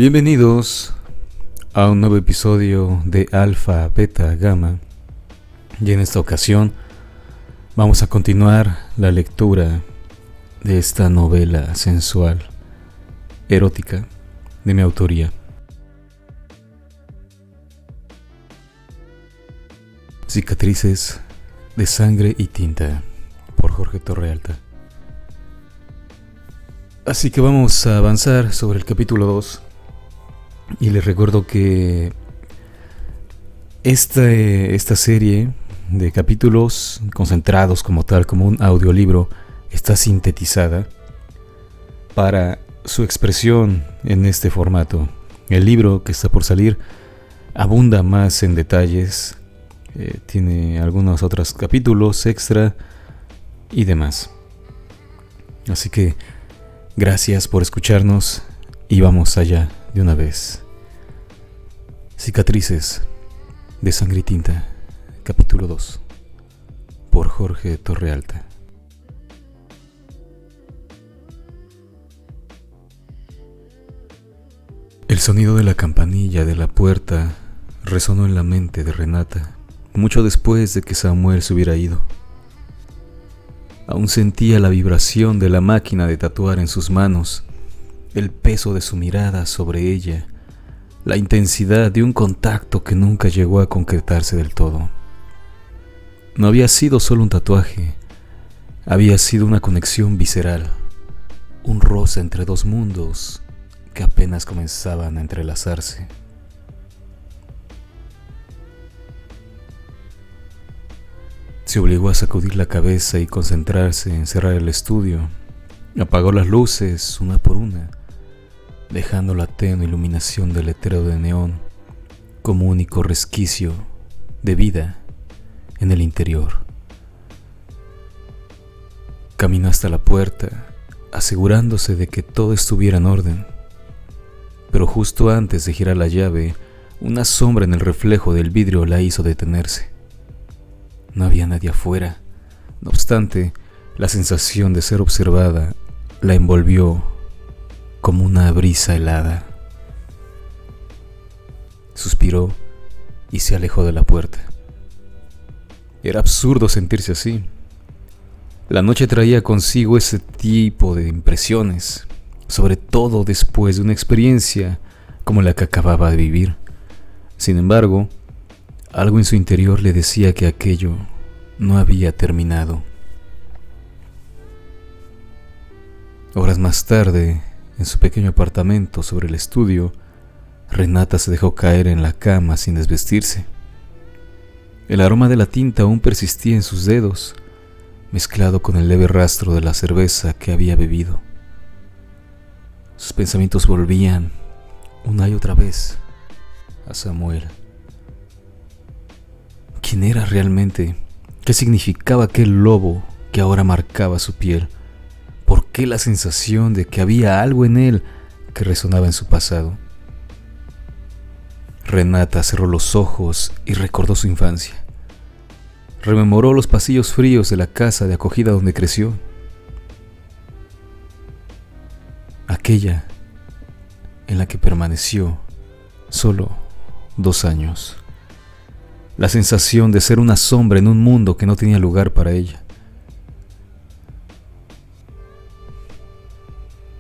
Bienvenidos a un nuevo episodio de Alfa, Beta, Gamma. Y en esta ocasión vamos a continuar la lectura de esta novela sensual, erótica, de mi autoría. Cicatrices de sangre y tinta, por Jorge Torrealta. Así que vamos a avanzar sobre el capítulo 2. Y les recuerdo que esta serie de capítulos concentrados como tal, como un audiolibro, está sintetizada para su expresión en este formato. El libro que está por salir abunda más en detalles, tiene algunos otros capítulos extra y demás. Así que gracias por escucharnos y vamos allá de una vez. Cicatrices de sangre y tinta, capítulo 2, por Jorge Torrealta. El sonido de la campanilla de la puerta resonó en la mente de Renata, mucho después de que Samuel se hubiera ido. Aún sentía la vibración de la máquina de tatuar en sus manos, el peso de su mirada sobre ella, la intensidad de un contacto que nunca llegó a concretarse del todo. No había sido solo un tatuaje, había sido una conexión visceral, un roce entre dos mundos que apenas comenzaban a entrelazarse. Se obligó a sacudir la cabeza y concentrarse en cerrar el estudio. Apagó las luces una por una, dejando la tenue iluminación del letrero de neón como único resquicio de vida en el interior. Caminó hasta la puerta, asegurándose de que todo estuviera en orden. Pero justo antes de girar la llave, una sombra en el reflejo del vidrio la hizo detenerse. No había nadie afuera. No obstante, la sensación de ser observada la envolvió como una brisa helada. Suspiró y se alejó de la puerta. Era absurdo sentirse así. La noche traía consigo ese tipo de impresiones, sobre todo después de una experiencia como la que acababa de vivir. Sin embargo, algo en su interior le decía que aquello no había terminado. Horas más tarde, en su pequeño apartamento sobre el estudio, Renata se dejó caer en la cama sin desvestirse. El aroma de la tinta aún persistía en sus dedos, mezclado con el leve rastro de la cerveza que había bebido. Sus pensamientos volvían, una y otra vez, a Samuel. ¿Quién era realmente? ¿Qué significaba aquel lobo que ahora marcaba su piel? ¿Por qué la sensación de que había algo en él que resonaba en su pasado? Renata cerró los ojos y recordó su infancia. Rememoró los pasillos fríos de la casa de acogida donde creció. Aquella en la que permaneció solo 2 años. La sensación de ser una sombra en un mundo que no tenía lugar para ella.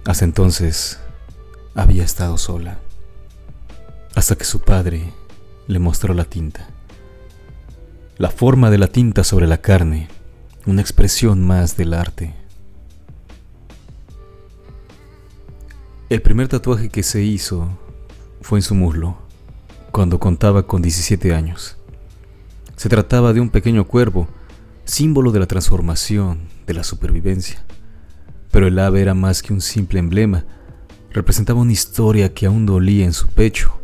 Hasta entonces había estado sola, hasta que su padre le mostró la tinta. La forma de la tinta sobre la carne, una expresión más del arte. El primer tatuaje que se hizo fue en su muslo, cuando contaba con 17 años. Se trataba de un pequeño cuervo, símbolo de la transformación, de la supervivencia. Pero el ave era más que un simple emblema, representaba una historia que aún dolía en su pecho,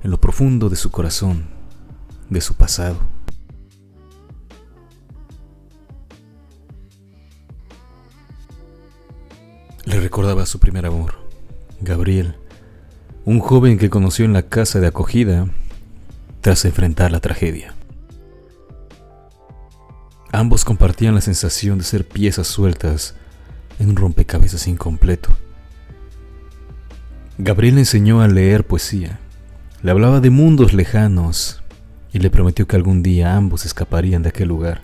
en lo profundo de su corazón, de su pasado. Le recordaba a su primer amor, Gabriel, un joven que conoció en la casa de acogida tras enfrentar la tragedia. Ambos compartían la sensación de ser piezas sueltas en un rompecabezas incompleto. Gabriel le enseñó a leer poesía, le hablaba de mundos lejanos y le prometió que algún día ambos escaparían de aquel lugar.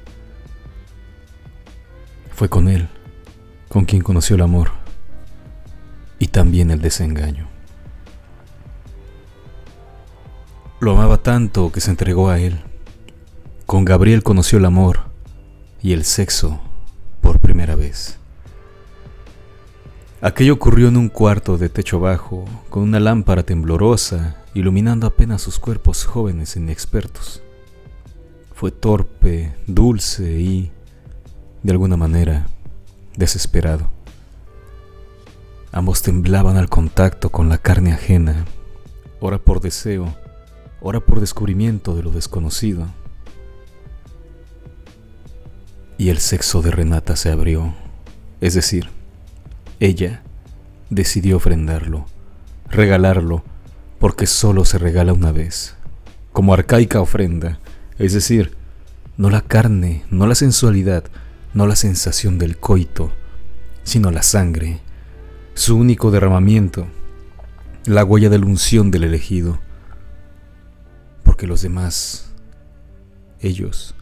Fue con él con quien conoció el amor y también el desengaño. Lo amaba tanto que se entregó a él. Con Gabriel conoció el amor y el sexo por primera vez. Aquello ocurrió en un cuarto de techo bajo, con una lámpara temblorosa, iluminando apenas sus cuerpos jóvenes e inexpertos. Fue torpe, dulce y, de alguna manera, desesperado. Ambos temblaban al contacto con la carne ajena, ora por deseo, ora por descubrimiento de lo desconocido. Y el sexo de Renata se abrió, es decir, ella decidió ofrendarlo, regalarlo, porque solo se regala una vez, como arcaica ofrenda, es decir, no la carne, no la sensualidad, no la sensación del coito, sino la sangre, su único derramamiento, la huella de la unción del elegido, porque los demás, ellos,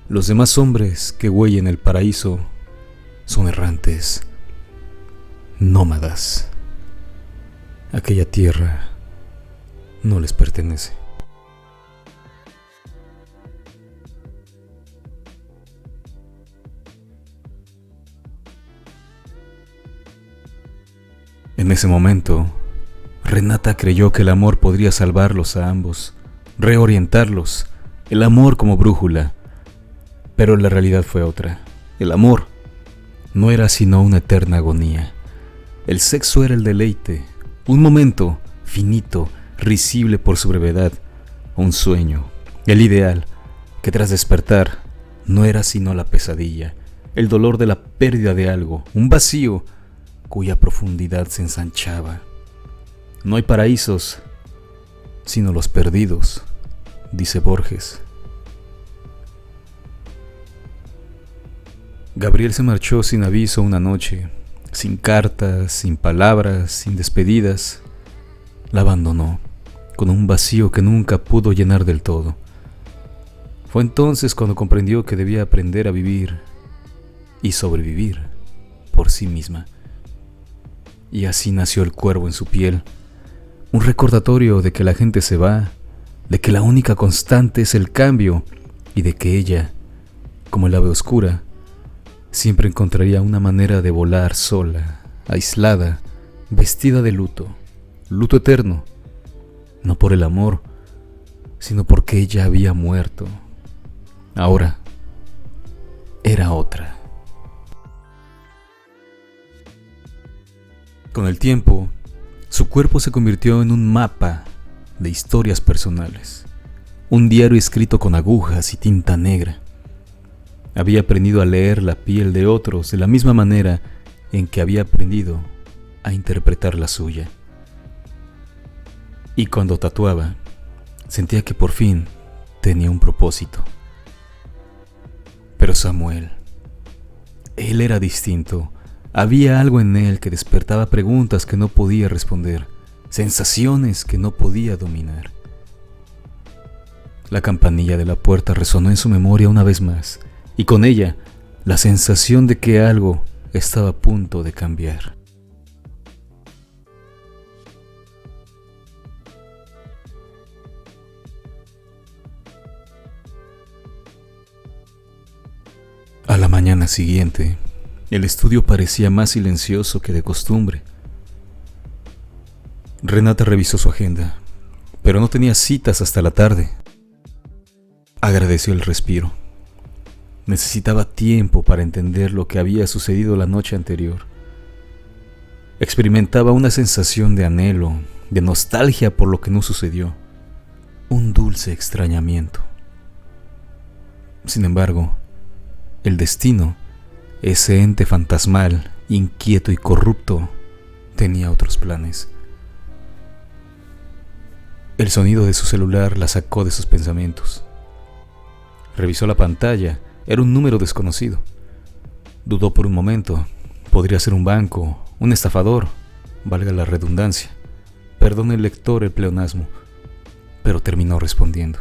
los demás hombres que huellen el paraíso, son errantes, nómadas. Aquella tierra no les pertenece. En ese momento, Renata creyó que el amor podría salvarlos a ambos, reorientarlos, el amor como brújula. Pero la realidad fue otra. El amor no era sino una eterna agonía. El sexo era el deleite, un momento finito, risible por su brevedad, un sueño, el ideal, que tras despertar no era sino la pesadilla, el dolor de la pérdida de algo, un vacío cuya profundidad se ensanchaba. No hay paraísos, sino los perdidos, dice Borges. Gabriel se marchó sin aviso una noche, sin cartas, sin palabras, sin despedidas. La abandonó, con un vacío que nunca pudo llenar del todo. Fue entonces cuando comprendió que debía aprender a vivir y sobrevivir por sí misma. Y así nació el cuervo en su piel, un recordatorio de que la gente se va, de que la única constante es el cambio y de que ella, como el ave oscura, siempre encontraría una manera de volar sola, aislada, vestida de luto, luto eterno, no por el amor, sino porque ella había muerto. Ahora era otra. Con el tiempo, su cuerpo se convirtió en un mapa de historias personales, un diario escrito con agujas y tinta negra. Había aprendido a leer la piel de otros de la misma manera en que había aprendido a interpretar la suya. Y cuando tatuaba, sentía que por fin tenía un propósito. Pero Samuel, él era distinto. Había algo en él que despertaba preguntas que no podía responder, sensaciones que no podía dominar. La campanilla de la puerta resonó en su memoria una vez más, y con ella la sensación de que algo estaba a punto de cambiar. A la mañana siguiente, el estudio parecía más silencioso que de costumbre. Renata revisó su agenda, pero no tenía citas hasta la tarde. Agradeció el respiro. Necesitaba tiempo para entender lo que había sucedido la noche anterior. Experimentaba una sensación de anhelo, de nostalgia por lo que no sucedió, un dulce extrañamiento. Sin embargo, el destino, ese ente fantasmal, inquieto y corrupto, tenía otros planes. El sonido de su celular la sacó de sus pensamientos. Revisó la pantalla. Era un número desconocido. Dudó por un momento. Podría ser un banco, un estafador, valga la redundancia. Perdone el lector el pleonasmo, pero terminó respondiendo.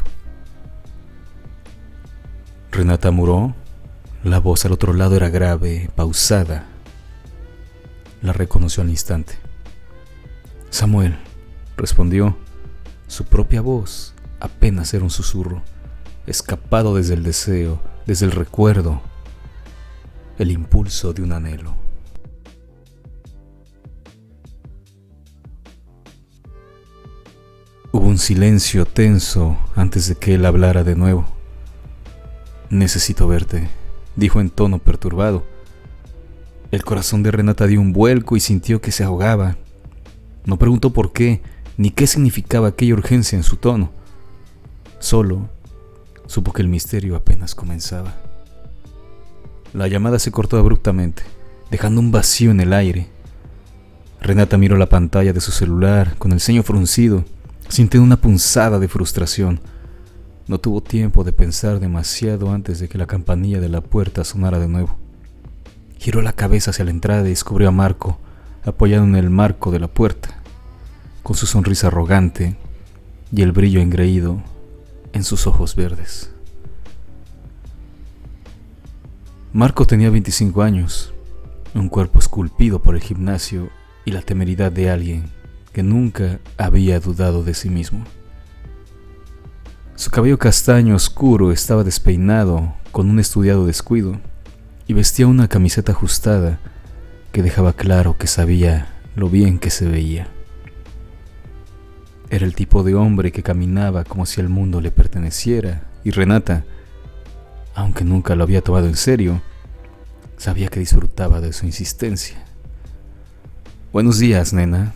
Renata muró. La voz al otro lado era grave, pausada. La reconoció al instante. Samuel, respondió. Su propia voz apenas era un susurro, escapado desde el deseo, desde el recuerdo, el impulso de un anhelo. Hubo un silencio tenso antes de que él hablara de nuevo. Necesito verte, dijo en tono perturbado. El corazón de Renata dio un vuelco y sintió que se ahogaba. No preguntó por qué, ni qué significaba aquella urgencia en su tono. Solo supo que el misterio apenas comenzaba. La llamada se cortó abruptamente, dejando un vacío en el aire. Renata miró la pantalla de su celular con el ceño fruncido, sintiendo una punzada de frustración. No tuvo tiempo de pensar demasiado antes de que la campanilla de la puerta sonara de nuevo. Giró la cabeza hacia la entrada y descubrió a Marco, apoyado en el marco de la puerta, con su sonrisa arrogante y el brillo engreído en sus ojos verdes. Marco tenía 25 años, un cuerpo esculpido por el gimnasio y la temeridad de alguien que nunca había dudado de sí mismo. Su cabello castaño oscuro estaba despeinado con un estudiado descuido y vestía una camiseta ajustada que dejaba claro que sabía lo bien que se veía. Era el tipo de hombre que caminaba como si el mundo le perteneciera, y Renata, aunque nunca lo había tomado en serio, sabía que disfrutaba de su insistencia. «Buenos días, nena»,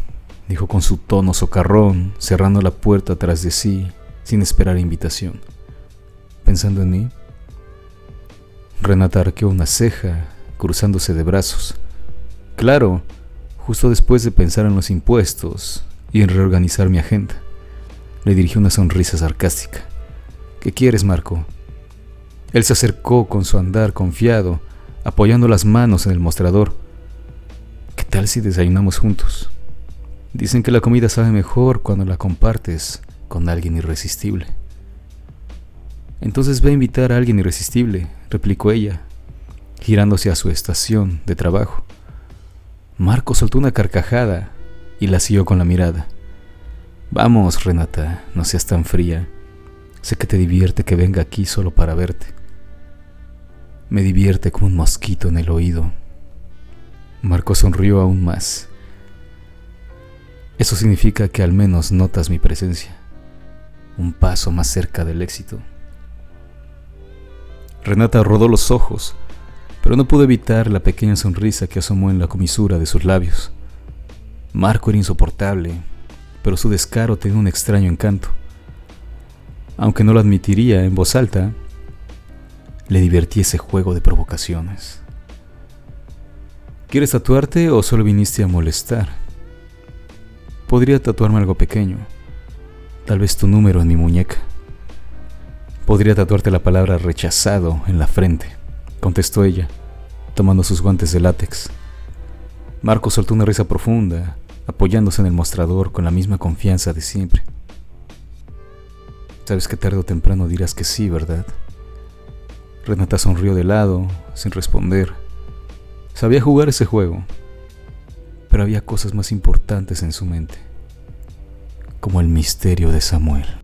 dijo con su tono socarrón, cerrando la puerta tras de sí, sin esperar invitación. «¿Pensando en mí?». Renata arqueó una ceja, cruzándose de brazos. «Claro, justo después de pensar en los impuestos y en reorganizar mi agenda». Le dirigió una sonrisa sarcástica. «¿Qué quieres, Marco?». Él se acercó con su andar confiado, apoyando las manos en el mostrador. «¿Qué tal si desayunamos juntos? Dicen que la comida sabe mejor cuando la compartes con alguien irresistible». «Entonces ve a invitar a alguien irresistible», replicó ella, girándose a su estación de trabajo. Marco soltó una carcajada y la siguió con la mirada. «Vamos, Renata, no seas tan fría. Sé que te divierte que venga aquí solo para verte». «Me divierte como un mosquito en el oído». Marco sonrió aún más. «Eso significa que al menos notas mi presencia. Un paso más cerca del éxito». Renata rodó los ojos, pero no pudo evitar la pequeña sonrisa que asomó en la comisura de sus labios. Marco era insoportable, pero su descaro tenía un extraño encanto. Aunque no lo admitiría en voz alta, le divertía ese juego de provocaciones. «¿Quieres tatuarte o solo viniste a molestar?». «Podría tatuarme algo pequeño, tal vez tu número en mi muñeca». «Podría tatuarte la palabra rechazado en la frente», contestó ella, tomando sus guantes de látex. Marco soltó una risa profunda, apoyándose en el mostrador con la misma confianza de siempre. «Sabes que tarde o temprano dirás que sí, ¿verdad?». Renata sonrió de lado, sin responder. Sabía jugar ese juego, pero había cosas más importantes en su mente, como el misterio de Samuel.